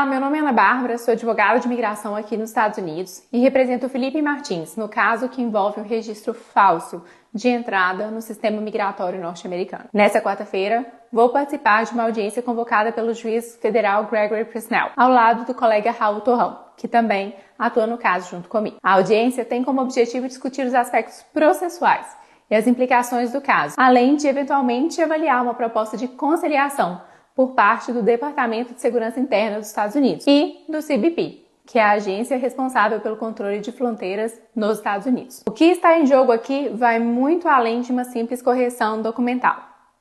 Olá, meu nome é Ana Bárbara, sou advogada de imigração aqui nos Estados Unidos e represento o Felipe Martins no caso que envolve o registro falso de entrada no sistema migratório norte-americano. Nessa quarta-feira, vou participar de uma audiência convocada pelo juiz federal Gregory Presnell, ao lado do colega Raul Torrão, que também atua no caso junto comigo. A audiência tem como objetivo discutir os aspectos processuais e as implicações do caso, além de eventualmente avaliar uma proposta de conciliação por parte do Departamento de Segurança Interna dos Estados Unidos e do CBP, que é a agência responsável pelo controle de fronteiras nos Estados Unidos. O que está em jogo aqui vai muito além de uma simples correção documental.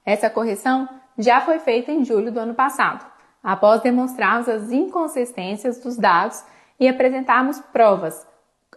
Essa correção já foi feita em julho do ano passado, após demonstrarmos as inconsistências dos dados e apresentarmos provas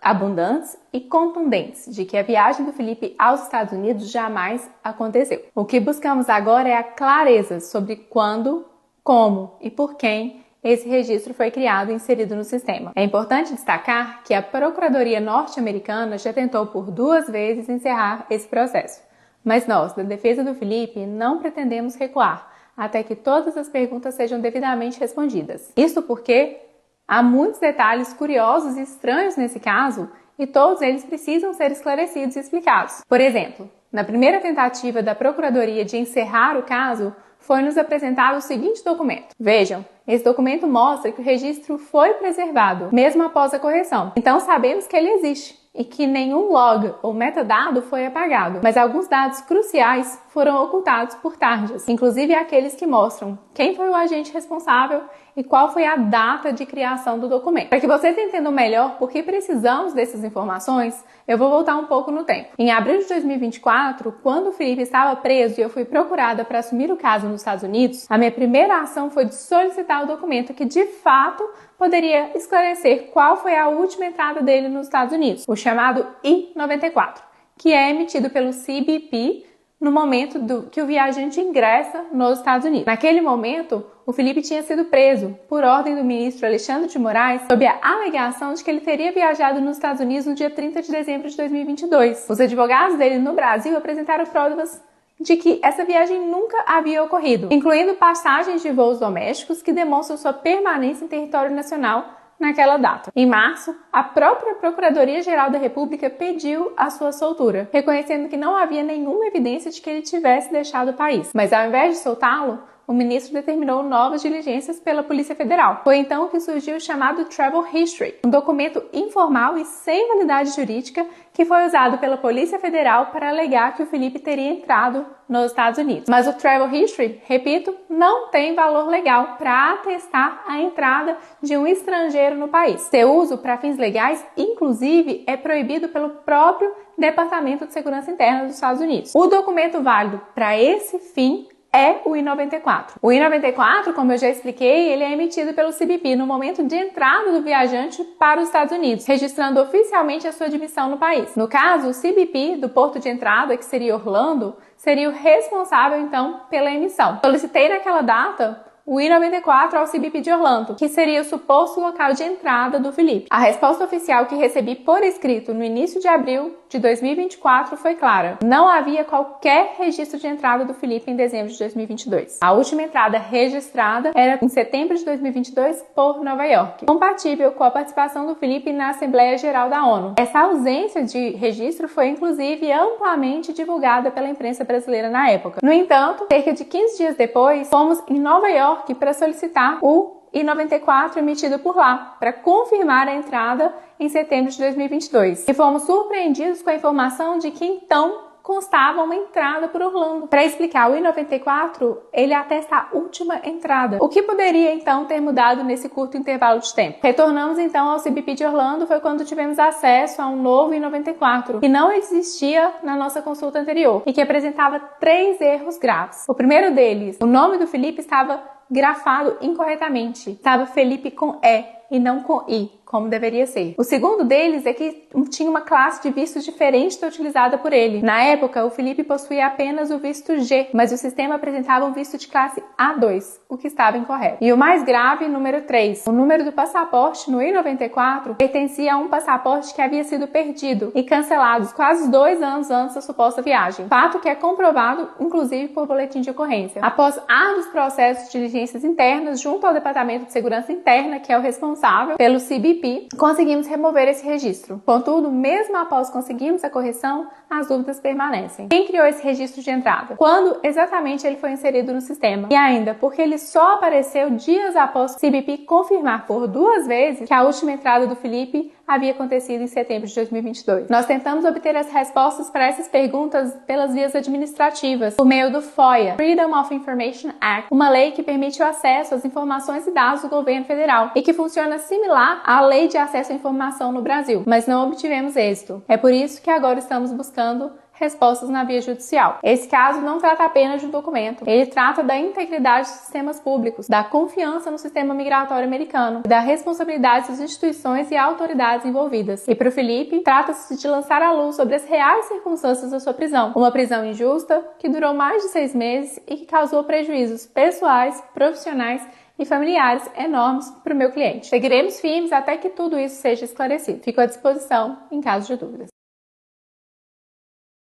abundantes e contundentes de que a viagem do Felipe aos Estados Unidos jamais aconteceu. O que buscamos agora é a clareza sobre quando, como e por quem esse registro foi criado e inserido no sistema. É importante destacar que a Procuradoria norte-americana já tentou por 2 vezes encerrar esse processo, mas nós, da defesa do Felipe, não pretendemos recuar até que todas as perguntas sejam devidamente respondidas. Isso porque há muitos detalhes curiosos e estranhos nesse caso e todos eles precisam ser esclarecidos e explicados. Por exemplo, na primeira tentativa da Procuradoria de encerrar o caso, foi-nos apresentado o seguinte documento. Vejam, esse documento mostra que o registro foi preservado, mesmo após a correção. Então sabemos que ele existe e que nenhum log ou metadado foi apagado, mas alguns dados cruciais foram ocultados por tarjas, inclusive aqueles que mostram quem foi o agente responsável e qual foi a data de criação do documento. Para que vocês entendam melhor por que precisamos dessas informações, eu vou voltar um pouco no tempo. Em abril de 2024, quando o Felipe estava preso e eu fui procurada para assumir o caso nos Estados Unidos, a minha primeira ação foi de solicitar o documento que de fato poderia esclarecer qual foi a última entrada dele nos Estados Unidos, o chamado I-94, que é emitido pelo CBP no momento que o viajante ingressa nos Estados Unidos. Naquele momento, o Felipe tinha sido preso por ordem do ministro Alexandre de Moraes sob a alegação de que ele teria viajado nos Estados Unidos no dia 30 de dezembro de 2022. Os advogados dele no Brasil apresentaram provas de que essa viagem nunca havia ocorrido, incluindo passagens de voos domésticos que demonstram sua permanência em território nacional naquela data. Em março, a própria Procuradoria-Geral da República pediu a sua soltura, reconhecendo que não havia nenhuma evidência de que ele tivesse deixado o país. Mas ao invés de soltá-lo, o ministro determinou novas diligências pela Polícia Federal. Foi então que surgiu o chamado Travel History, um documento informal e sem validade jurídica que foi usado pela Polícia Federal para alegar que o Felipe teria entrado nos Estados Unidos. Mas o Travel History, repito, não tem valor legal para atestar a entrada de um estrangeiro no país. Seu uso para fins legais, inclusive, é proibido pelo próprio Departamento de Segurança Interna dos Estados Unidos. O documento válido para esse fim é o I-94. O I-94, como eu já expliquei, ele é emitido pelo CBP no momento de entrada do viajante para os Estados Unidos, registrando oficialmente a sua admissão no país. No caso, o CBP do porto de entrada, que seria Orlando, seria o responsável, então, pela emissão. Solicitei naquela data o I-94 ao CBP de Orlando, que seria o suposto local de entrada do Felipe. A resposta oficial que recebi por escrito no início de abril de 2024 foi clara. Não havia qualquer registro de entrada do Felipe em dezembro de 2022. A última entrada registrada era em setembro de 2022 por Nova York, compatível com a participação do Felipe na Assembleia Geral da ONU. Essa ausência de registro foi inclusive amplamente divulgada pela imprensa brasileira na época. No entanto, cerca de 15 dias depois, fomos em Nova York para solicitar o I-94 emitido por lá, para confirmar a entrada em setembro de 2022. E fomos surpreendidos com a informação de que então constava uma entrada por Orlando. Para explicar, o I-94, ele atesta a última entrada. O que poderia então ter mudado nesse curto intervalo de tempo? Retornamos então ao CBP de Orlando, foi quando tivemos acesso a um novo I-94, que não existia na nossa consulta anterior e que apresentava 3 erros graves. O primeiro deles, o nome do Felipe estava grafado incorretamente. Estava Felipe com E e não com I, como deveria ser. O segundo deles é que tinha uma classe de vistos diferente da utilizada por ele. Na época, o Felipe possuía apenas o visto G, mas o sistema apresentava um visto de classe A2, o que estava incorreto. E o mais grave, número 3. O número do passaporte no I-94 pertencia a um passaporte que havia sido perdido e cancelado quase 2 anos antes da suposta viagem. Fato que é comprovado, inclusive, por boletim de ocorrência. Após árduos processos de diligências internas junto ao Departamento de Segurança Interna, que é o responsável pelo CBP, conseguimos remover esse registro. Contudo, mesmo após conseguirmos a correção, as dúvidas permanecem. Quem criou esse registro de entrada? Quando exatamente ele foi inserido no sistema? E ainda, porque ele só apareceu dias após o CBP confirmar por 2 vezes que a última entrada do Felipe havia acontecido em setembro de 2022. Nós tentamos obter as respostas para essas perguntas pelas vias administrativas, por meio do FOIA, Freedom of Information Act, uma lei que permite o acesso às informações e dados do governo federal e que funciona similar à Lei de Acesso à Informação no Brasil, mas não obtivemos êxito. É por isso que agora estamos buscando respostas na via judicial. Esse caso não trata apenas de um documento, ele trata da integridade dos sistemas públicos, da confiança no sistema migratório americano, da responsabilidade das instituições e autoridades envolvidas. E para o Felipe, trata-se de lançar à luz sobre as reais circunstâncias da sua prisão. Uma prisão injusta que durou mais de 6 meses e que causou prejuízos pessoais, profissionais e familiares enormes para o meu cliente. Seguiremos firmes até que tudo isso seja esclarecido. Fico à disposição em caso de dúvidas.